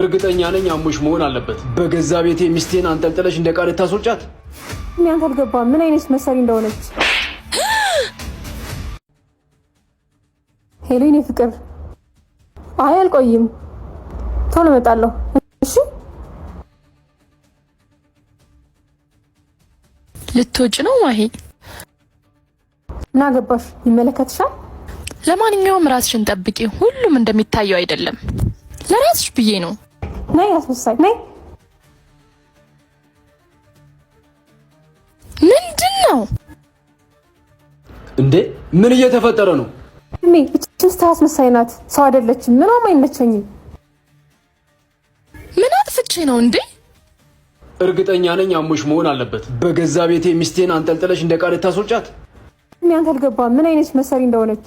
እርግጠኛ ነኝ አሞሽ መሆን አለበት። በገዛ ቤቴ ሚስቴን አንጠልጥለሽ እንደ ቃል ታስወጫት። ምን አንተ አልገባም ምን አይነት መሰሪ እንደሆነች። ሄሎ የኔ ፍቅር፣ አይ አልቆይም፣ ቶሎ እመጣለሁ። እሺ ልትወጪ ነው ማሂ? ምን አገባሽ? ይመለከትሻል። ለማንኛውም ራስሽን ጠብቂ። ሁሉም እንደሚታየው አይደለም። ለራስሽ ብዬ ነው። ነይ አስመሳይ ነይ። ምንድነው እንዴ? ምን እየተፈጠረ ነው? እቺ አስመሳይ ናት፣ ሰው አይደለችም። ምንም አይመቸኝም። ምን አጥፍቼ ነው እንዴ? እርግጠኛ ነኝ አሞሽ መሆን አለበት። በገዛ ቤቴ ሚስቴን አንጠልጥለሽ እንደ ቃል ታስወጫት። ምን አንተ አልገባም ምን አይነት መሰሪ እንደሆነች።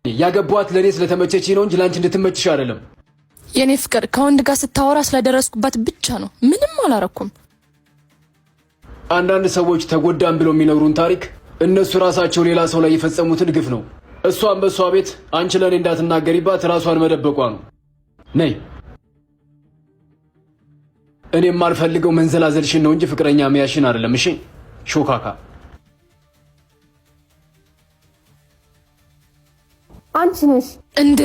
ያገባዋት ለኔ ስለተመቸች ነው እንጂ ላንቺ እንድትመችሽ አይደለም። የኔ ፍቅር ከወንድ ጋር ስታወራ ስለደረስኩባት ብቻ ነው። ምንም አላረኩም። አንዳንድ ሰዎች ተጎዳን ብለው የሚነግሩን ታሪክ እነሱ ራሳቸው ሌላ ሰው ላይ የፈጸሙትን ግፍ ነው። እሷን በእሷ ቤት አንቺ ለኔ እንዳትናገሪባት ራሷን መደበቋ ነው። ነይ። እኔ የማልፈልገው መንዘላዘልሽን ነው እንጂ ፍቅረኛ መያሽን አይደለም። እሺ ሾካካ። አንቺ ነሽ እንዴ?